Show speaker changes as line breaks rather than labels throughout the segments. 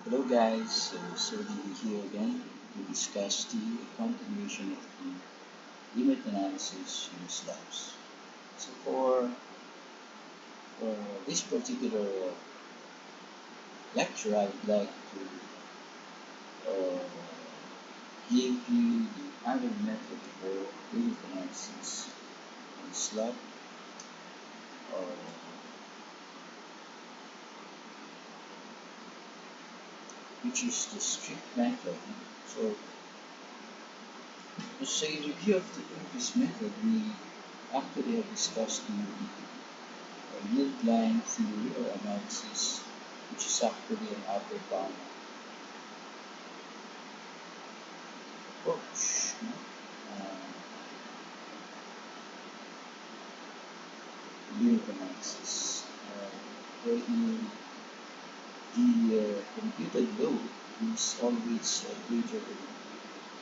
Hello guys, so we're here again to discuss the continuation of the limit analysis in slabs. So for this particular lecture, I would like to give you the other method for limit analysis in slab, uh, which is the strip method. So to say review of the previous method, we actually have discussed the yield line theory or analysis, which is actually an upper bound approach. Yield analysis. Where the computed load is always greater than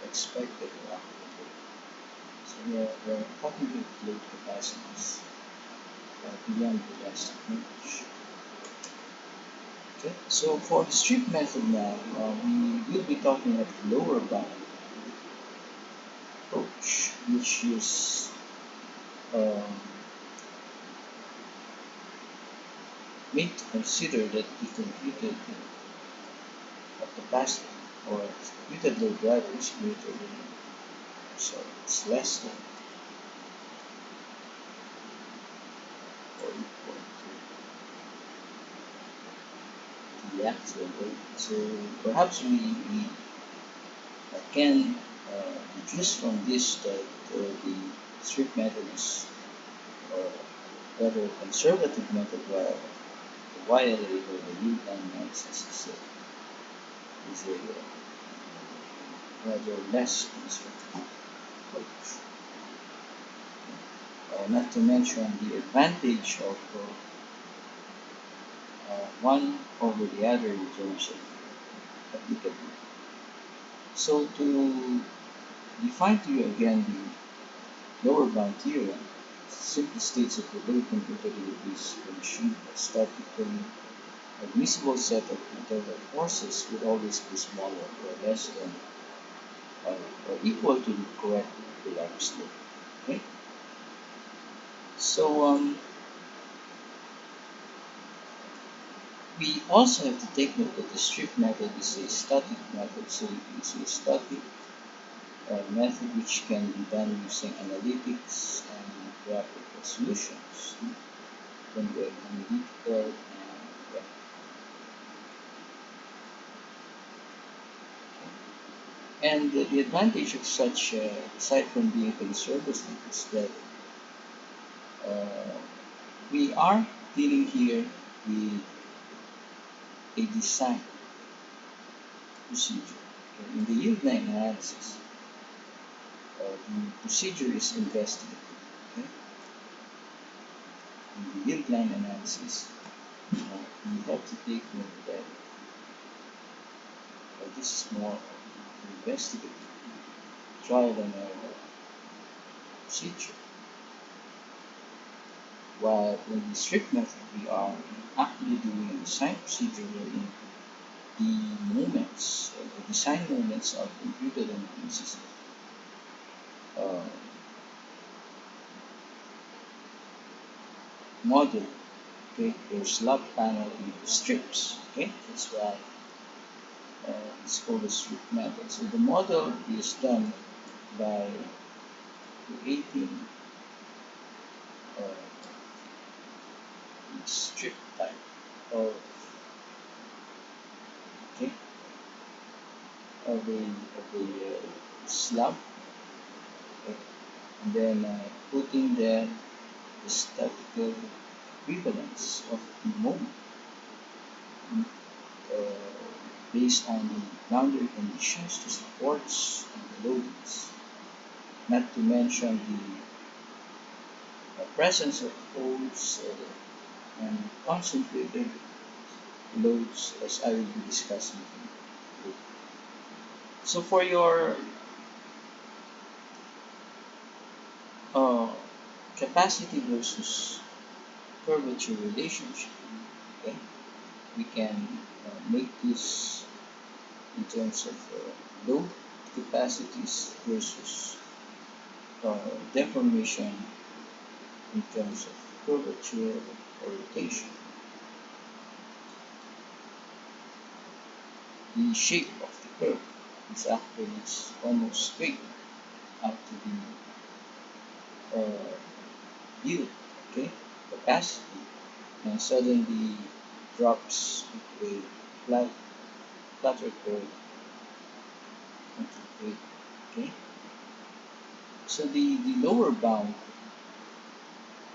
expected or actual. So we are talking about load capacities beyond the estimate. Okay, so for the strip method now, we will be talking about the lower bound approach, which is um, made to consider that the computed capacity or computed load driver is greater than, so it's less than or equal to the actual load. So perhaps we can deduce from this that the strip method is rather conservative method, while the YLA or the yield line analysis is a rather less conservative approach. Not to mention the advantage of one over the other in terms of applicability. So to define to you again the lower bound theorem, simply states that the load computability is a machine a statically admissible set of internal forces would always be smaller or less than or equal to the correct collapse load. Okay? So we also have to take note that the strip method is a static method, so it is a static method which can be done using analytics and graphical solutions. When we analytical and the advantage of such, aside from being conservative, is that uh, we are dealing here with a design procedure. Okay? In the yield line analysis, the procedure is investigated. Okay? In the yield line analysis, you have to take note that this is more investigative, trial and error procedure. While in the strip method, we are actually doing a design procedure wherein the moments, the design moments are computed on the basis of model. Okay, your slab panel into strips. Okay, that's why it's called a strip method. So the model is done by creating uh, the strip type of okay of a slab, okay, and then putting there the statical equivalence of the moment uh, based on the boundary conditions, the supports, and the loadings. Not to mention the presence of folds and concentrated loads, as I will be discussing later. So for your uh, capacity versus curvature relationship, okay, we can make this in terms of load capacities versus uh, deformation in terms of curvature or rotation. The shape of the curve is actually almost straight up to the yield, okay, capacity, and suddenly drops into a flat, flatter curve into the grade, okay. So the lower bound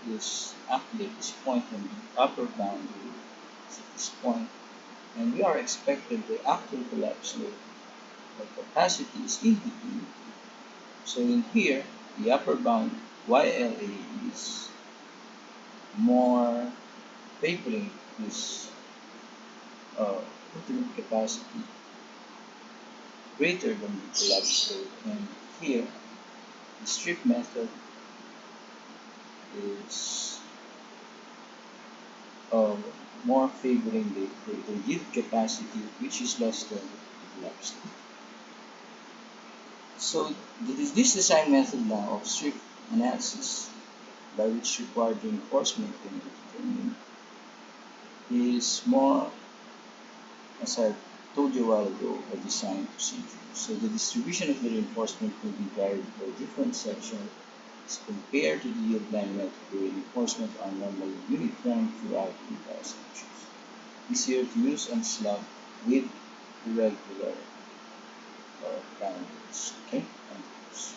is actually at this point and the upper bound is at this point, and we are expected the actual collapse load or capacity is in between. So in here, the upper bound YLA is more favoring this ultimate capacity greater than the collapse load, and here the strip method is uh, more favoring the yield capacity which is less than the collapse load. So this design method now of strip analysis by which required reinforcement can be determined is more, as I told you a while ago, a design procedure. So the distribution of the reinforcement will be varied for different sections compared to the yield line method where reinforcement are normally uniform throughout the entire sections. Easier to use on slab with irregular boundaries. Okay? Boundaries.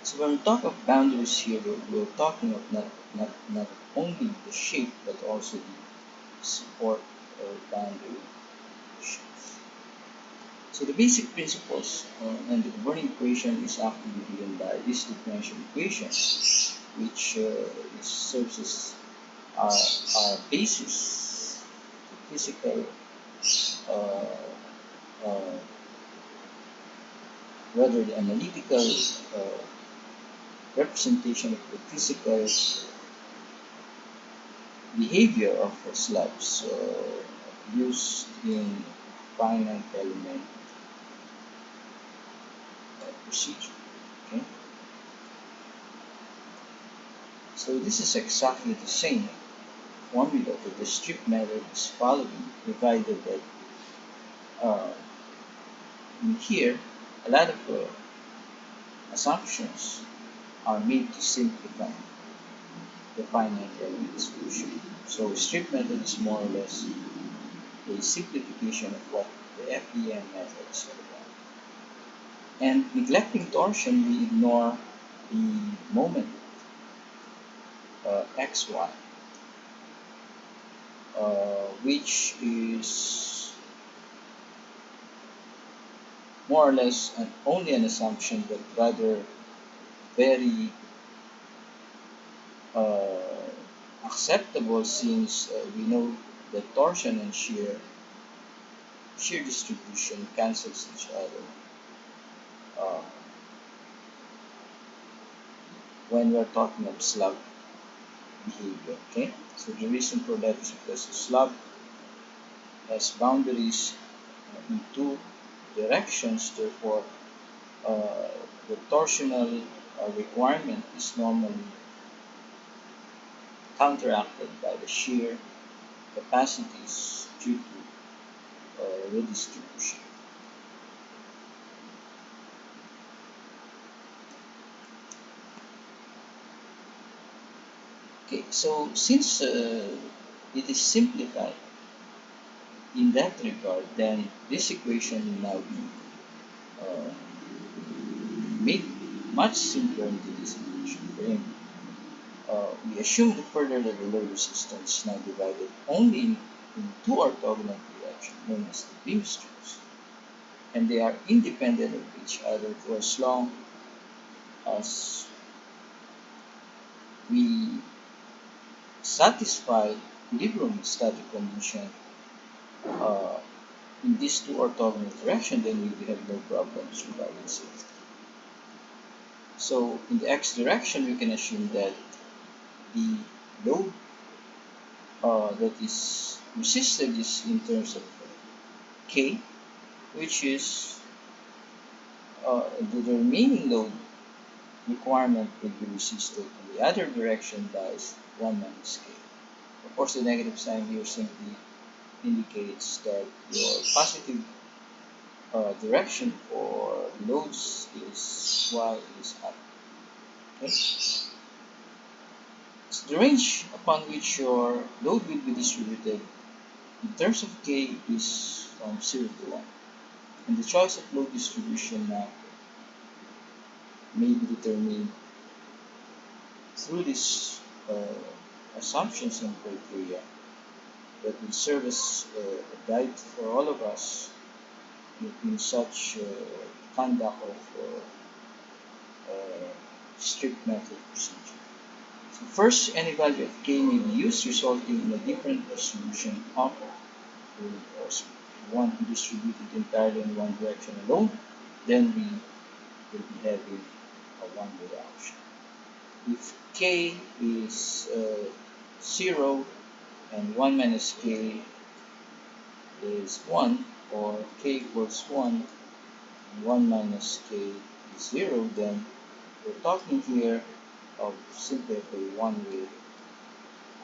So when we talk of boundaries here, we're talking of not only the shape but also the support or boundary shapes. So the basic principles and the governing equation is actually given by this differential equation, which serves as our basis to physical, uh, uh, rather the analytical representation of the physical behavior of slabs used in finite element procedure. Okay, so this is exactly the same formula that the strip method is following, provided that uh, in here a lot of assumptions are made to simplify the finite element solution. So strip method is more or less a simplification of what the FEM method is all about. And neglecting torsion, we ignore the moment xy, which is more or less only an assumption, but rather very uh, acceptable since we know that torsion and shear distribution cancels each other uh, when we're talking of slab behavior. Okay, so the reason for that is because slab has boundaries in two directions, therefore uh, the torsional requirement is normally counteracted by the shear capacities due to redistribution. Okay, so since it is simplified in that regard, then this equation will now be uh, made much simpler into this equation. Wherein, we assume further that the load resistance is now divided only in two orthogonal directions, known as the beam strips, and they are independent of each other for as long as we satisfy equilibrium static condition uh, in these two orthogonal directions, then we have no problems regarding safety. So in the x direction, we can assume that the load that is resisted is in terms of k, which is the remaining load requirement will be resisted in the other direction by 1 minus k. Of course, the negative sign here simply indicates that your positive direction for loads is y is up. Okay? So the range upon which your load will be distributed in terms of k is from 0 to 1. And the choice of load distribution now may be determined through these assumptions and criteria that will serve as a guide for all of us in such conduct of strict method procedure. So first, any value of k may be used, resulting in a different distribution of load or speed. If we want to distribute it entirely in one direction alone, then we will be having a one-way option. If k is 0 and 1 minus k is 1, or k equals 1 and 1 minus k is 0, then we're talking here of simply a one-way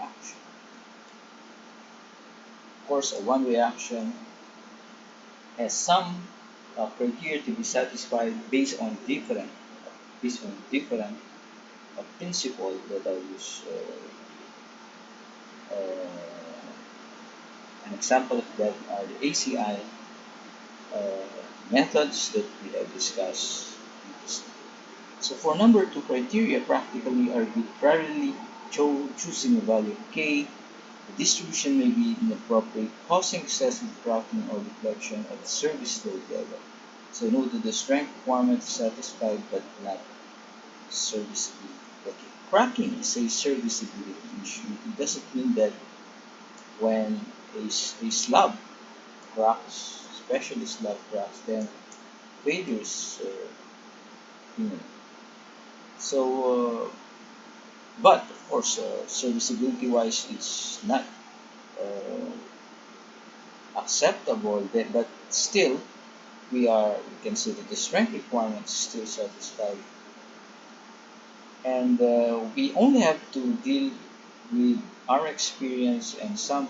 action. Of course, a one-way action has some criteria to be satisfied based on different principle that I use. An example of that are the ACI uh, methods that we have discussed previously. So for number two criteria, practically arbitrarily choosing a value of k, the distribution may be inappropriate, causing excessive cracking or deflection at the service load level. So note that the strength requirement is satisfied but not serviceability. Okay. Cracking is a serviceability issue. It doesn't mean that when a slab cracks, especially slab cracks, then failure is imminent. So, but of course, serviceability wise, it's not uh, acceptable, but still, we can say that the strength requirements still satisfied, and we only have to deal with our experience and some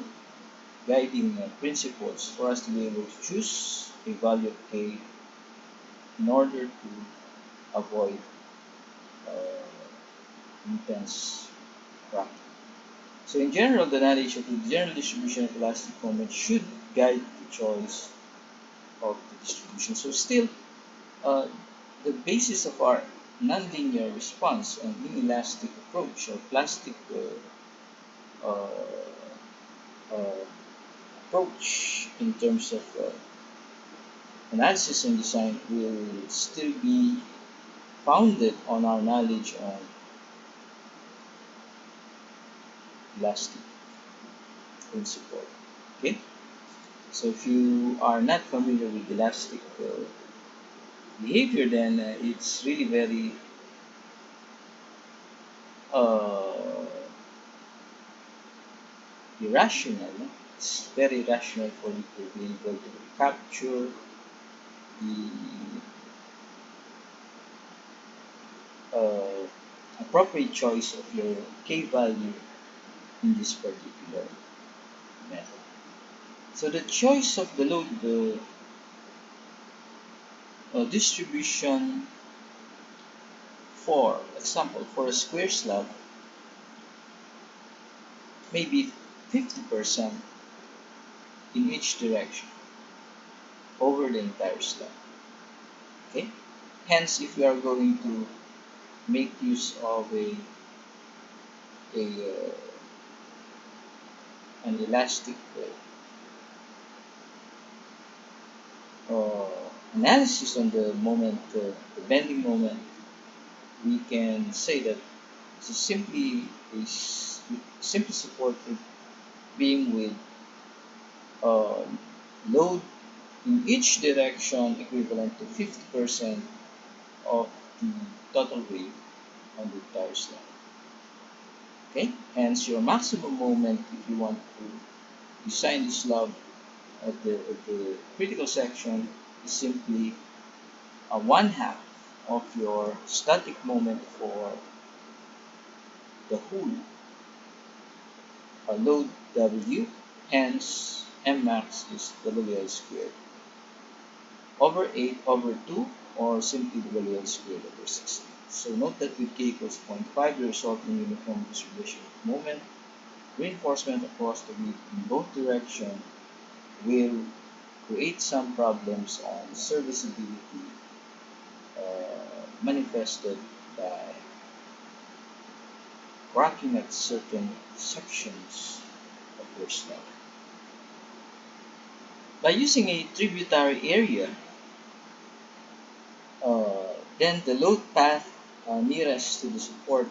guiding principles for us to be able to choose a value of k in order to avoid intense cracking. So in general, the knowledge of the general distribution of elastic moment should guide the choice of the distribution. So still, uh, the basis of our nonlinear response and inelastic approach or plastic uh, uh, approach in terms of analysis and design will still be founded on our knowledge on elastic principle. Okay, so if you are not familiar with elastic behavior, then it's really very uh, irrational. No? It's very irrational for you to be able to capture the appropriate choice of your k value in this particular method. So the choice of the load, the distribution, for example, for a square slab, maybe 50% in each direction over the entire slab. Okay. Hence, if we are going to make use of a an elastic analysis on the moment, the bending moment, we can say that this is simply supported beam with uh, load in each direction equivalent to 50% of the total weight on the entire slab. Okay, hence your maximum moment if you want to design the slab at the critical section is simply a one half of your static moment for the whole load W, hence Mmax is WL squared over 8 over 2 or simply WL squared over 16. So note that with K equals 0.5, the resulting uniform distribution of moment, reinforcement across the grid in both directions will create some problems on serviceability manifested by cracking at certain sections of your slab. By using a tributary area, then the load path nearest to the support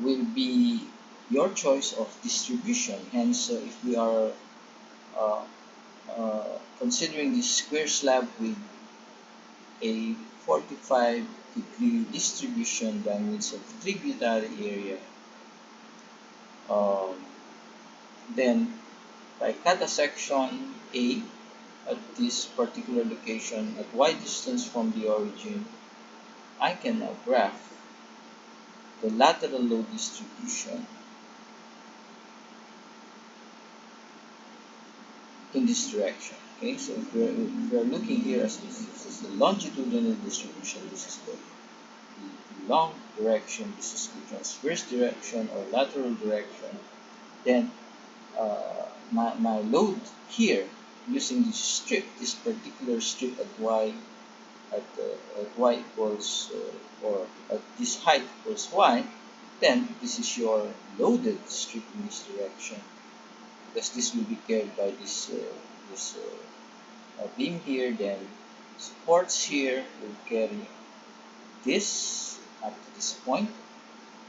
will be your choice of distribution. Hence, if we are uh, considering this square slab with a 45-degree distribution by means of tributary area, um, then if I cut a section A at this particular location at y distance from the origin, I can now graph the lateral load distribution in this direction. Okay, so if we're looking here as this is the longitudinal distribution, this is the long direction, this is the transverse direction or lateral direction, then my load here using this strip, this particular strip at y at y equals or at this height equals y, then this is your loaded strip in this direction because this will be carried by this beam here. Then supports here will carry this up to this point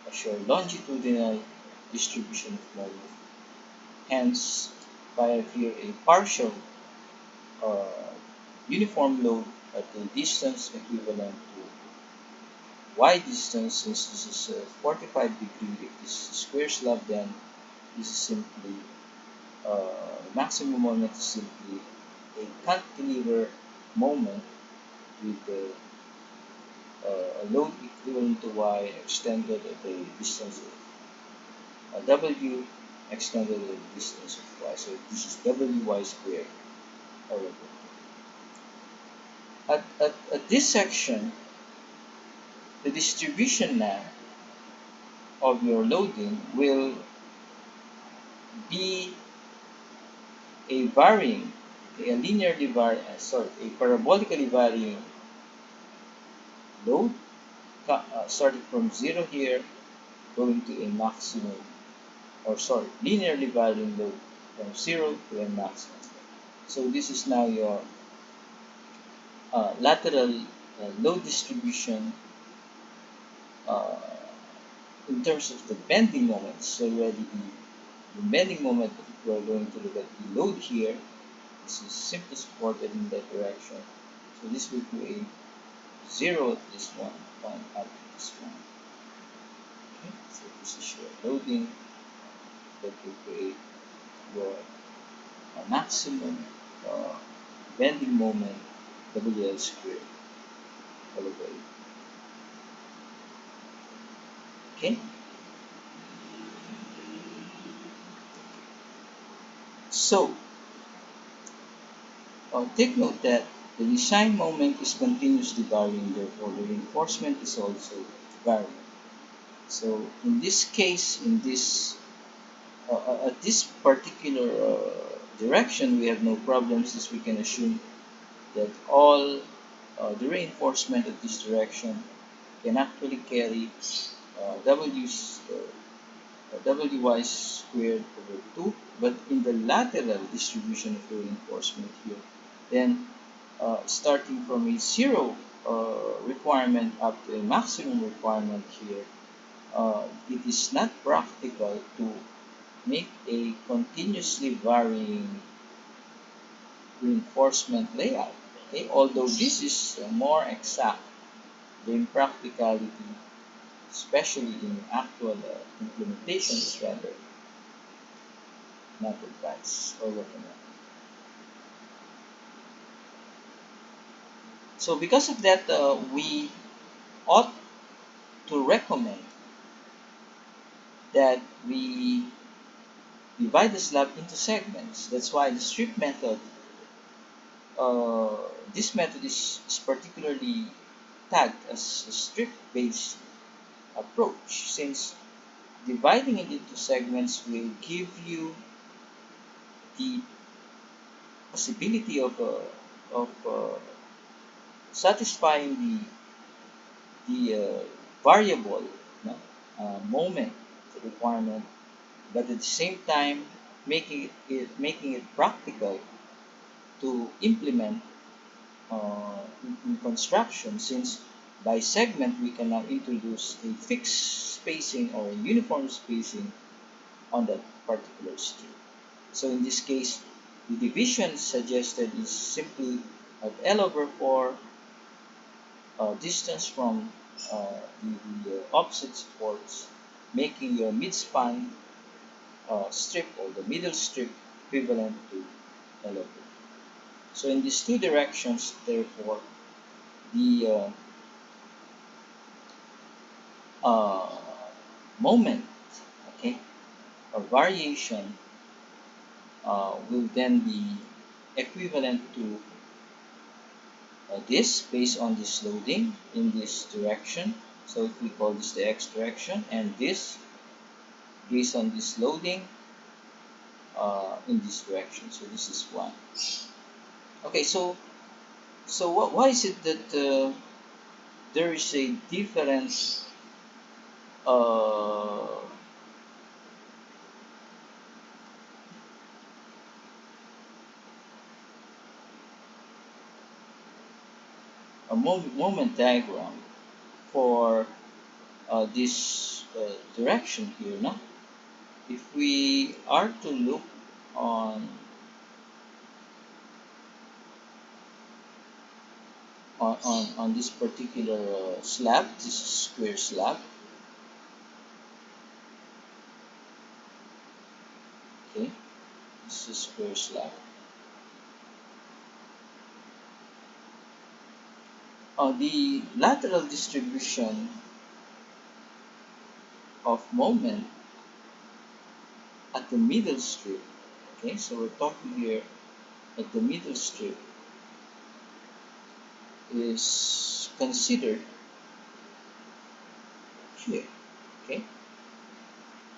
as your longitudinal distribution of moment. Hence, I have here a partial uh, uniform load at a distance equivalent to y distance. Since this is 45 degree, if this is a square slab, then this is simply maximum moment is simply a cantilever moment with a load equivalent to y extended at a distance of w extended at a distance of y. So this is wy squared all over. At this section, the distribution now of your loading will be a varying, a linearly varying, a parabolically varying load starting from 0 here going to a maximum, or sorry, linearly varying load from 0 to a maximum. So this is now your lateral load distribution uh, in terms of the bending moments. So already the bending moment, if we are going to look at the load here, this is simply supported in that direction. So this will create 0 at this one point up to this one. Okay, so this is your loading that will create your maximum uh, bending moment WL squared all over it. Okay, so take note that the design moment is continuously varying, therefore the reinforcement is also varying. So in this case, in this at this particular direction, we have no problems since we can assume that all the reinforcement of this direction can actually carry wy squared over 2, but in the lateral distribution of the reinforcement here, then starting from a 0 requirement up to a maximum requirement here, it is not practical to make a continuously varying reinforcement layout. Okay, although this is more exact, the impracticality, especially in actual implementation, is rather not advised or recommended. So because of that, we ought to recommend that we divide the slab into segments. That's why the strip method, uh, this method is particularly tagged as a strip-based approach, since dividing it into segments will give you the possibility of satisfying the variable, no, moment requirement, but at the same time making it practical to implement in construction, since by segment we can now introduce a fixed spacing or a uniform spacing on that particular strip. So in this case, the division suggested is simply of L over 4 distance from the opposite supports, making your midspan strip or the middle strip equivalent to L over 4. So in these two directions, therefore, the uh, moment, okay, or variation will then be equivalent to this based on this loading in this direction. So if we call this the x direction, and this based on this loading in this direction. So this is one. Okay, so why is it that there is a difference a moment diagram for this direction here, no? If we are to look on on this particular slab, this square slab, okay, this is square slab. The lateral distribution of moment at the middle strip, okay, so we're talking here at the middle strip, is considered here, okay.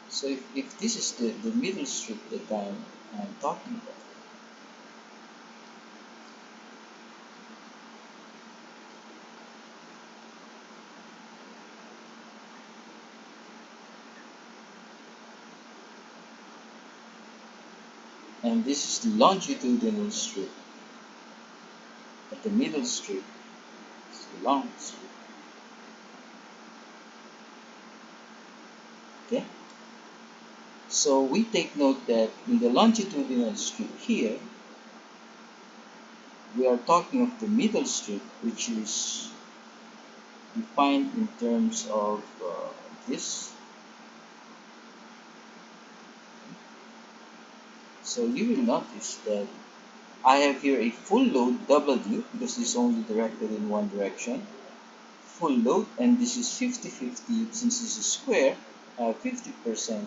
So if this is the middle strip that I'm talking about, and this is the longitudinal strip at the middle strip, it's the long strip, okay. So we take note that in the longitudinal strip here, we are talking of the middle strip, which is defined in terms of this. So you will notice that I have here a full load W, because this is only directed in one direction, full load, and this is 50-50 since this is square, 50%,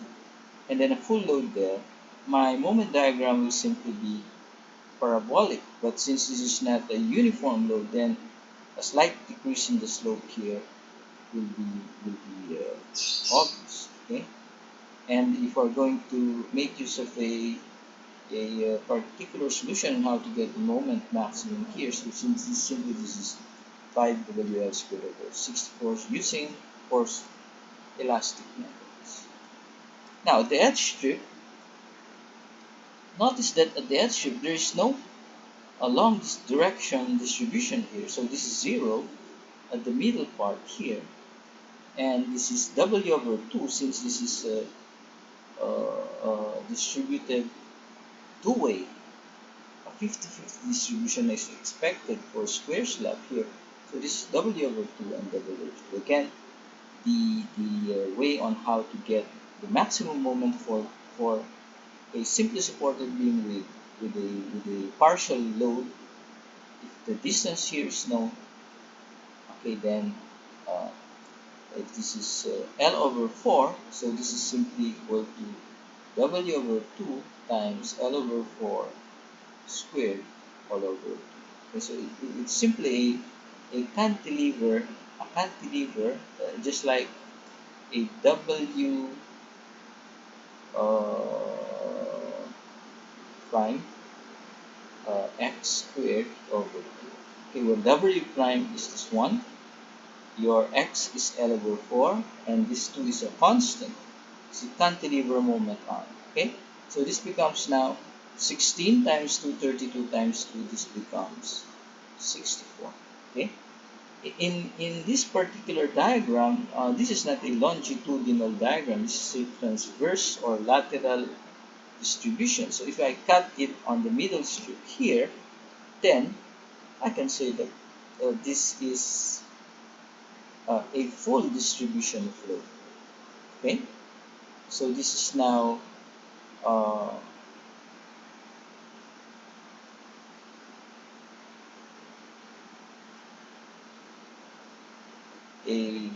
and then a full load there. My moment diagram will simply be parabolic, but since this is not a uniform load, then a slight decrease in the slope here will be obvious. Okay, and if we're going to make use of a particular solution on how to get the moment maximum here, so since this is 5 WL squared over 64 using, of course, elastic methods. Now, the edge strip, notice that at the edge strip, there is no along this direction distribution here. So this is 0 at the middle part here. And this is W over 2 since this is distributed two-way. A 50-50 distribution is expected for square slab here. So this is W over 2 and W over 2. Again, the way on how to get the maximum moment for a simply supported beam with a partial load, if the distance here is known, Okay, then uh, if this is L over 4, so this is simply equal to W over 2 times L over 4 squared all over 2. Okay, so it's simply a cantilever, just like a W uh, prime x squared over 2. Okay, well, W prime is this one, your x is L over 4, and this 2 is a constant. It's a cantilever moment arm. Okay, so this becomes now 16 times 2, 32 times 2, this becomes 64. Okay, in this particular diagram, this is not a longitudinal diagram, this is a transverse or lateral distribution. So if I cut it on the middle strip here, then I can say that this is a full distribution flow. Okay, so this is now uh, a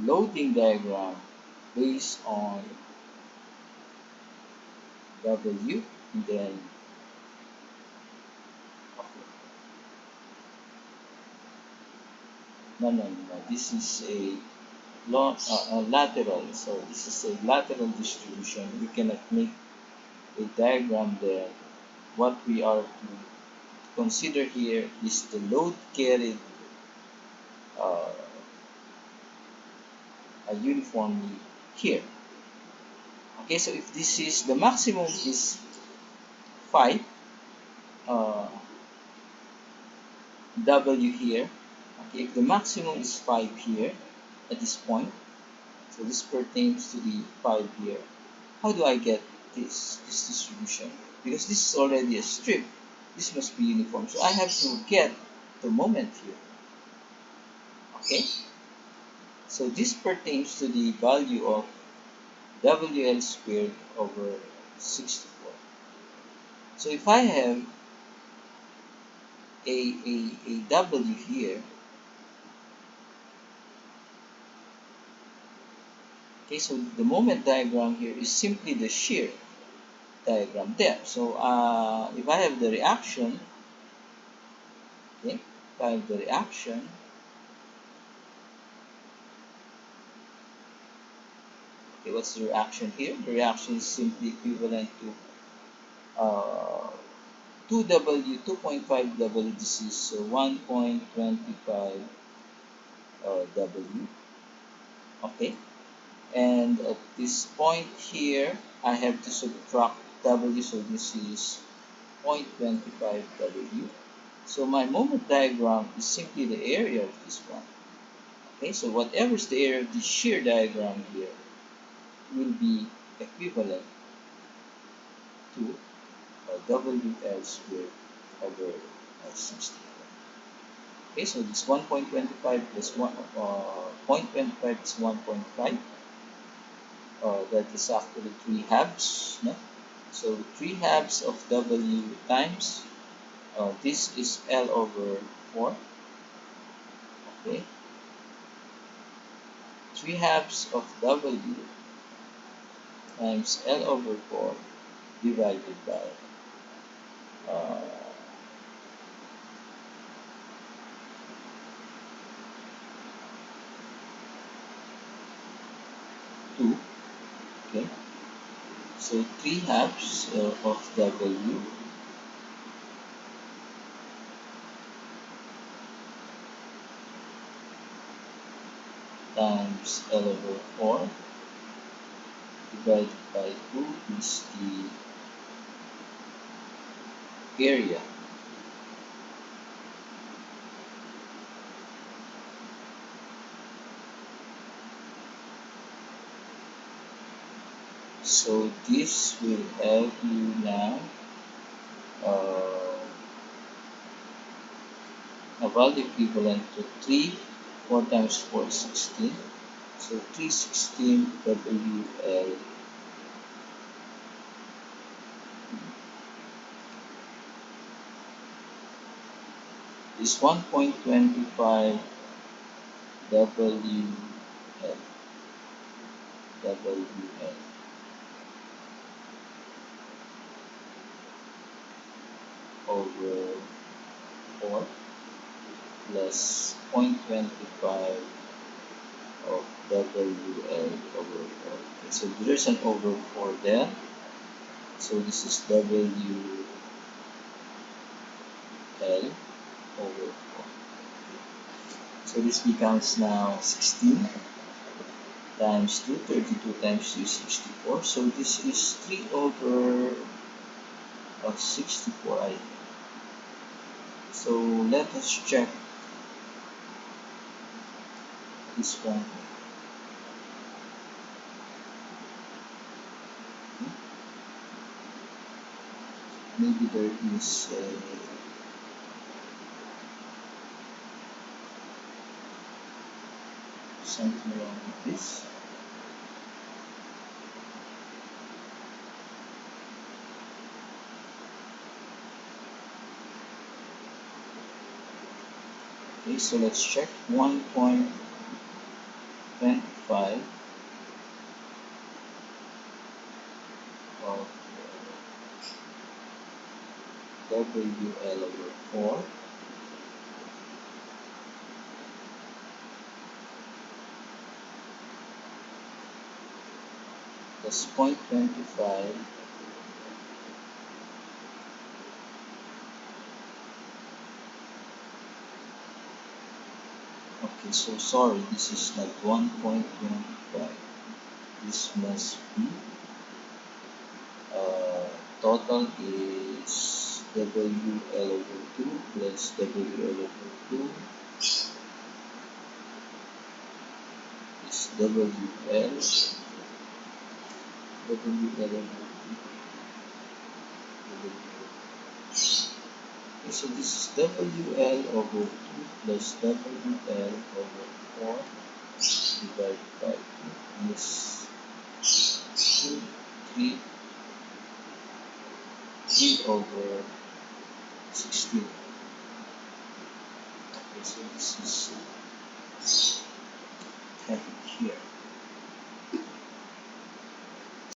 loading diagram based on W, and then okay, no, this is a lateral, so this is a lateral distribution. We cannot make a diagram there. What we are to consider here is the load carried uh, uniformly here. Okay, so if this is the maximum is 5 uh, W here, okay, if the maximum is 5 here at this point, so this pertains to the 5 here, how do I get this distribution? Because this is already a strip, this must be uniform. So I have to get the moment here. Okay, so this pertains to the value of WL squared over 64. So if I have a W here, okay, so the moment diagram here is simply the shear diagram there. So if I have the reaction, okay, if I have the reaction, okay, what's the reaction here? The reaction is simply equivalent to 2W, 2.5 W, this is 1.25 W, okay? And at this point here, I have to subtract W, so this is 0.25 W. So my moment diagram is simply the area of this one. Okay, so whatever is the area of the shear diagram here will be equivalent to WL squared over 60. Okay, so this 1.25 plus 1, 0.25 is 1.5. That is actually 3 halves. No? So 3 halves of W times, this is L over 4. Okay, 3 halves of W times L over 4 divided by uh, 2. Okay, so 3 halves of W times L over 4 divided by 2 is the area. So this will help you now uh, a value equivalent to 3, 4 times 4 is 16. So 316 WL is 1.25 WL WL over 4 plus 0.25 of WL over 4. Okay, so there's an over 4 there. So this is WL over 4. So this becomes now 16 times 2, 32 times 2 is 64. So this is 3 over 64, I think. So let us check this one. Maybe there is something wrong with this. Okay, so let's check 1.25 of WL over 4 plus 0.25 okay, so sorry, this is not 1.25. This must be total is WL over 2 plus WL over 2 is WL over 2. Okay, so this is WL over 2 plus WL over 4 divided by 2 is 2, 3, 3 over 16. Okay, so this is 10 here.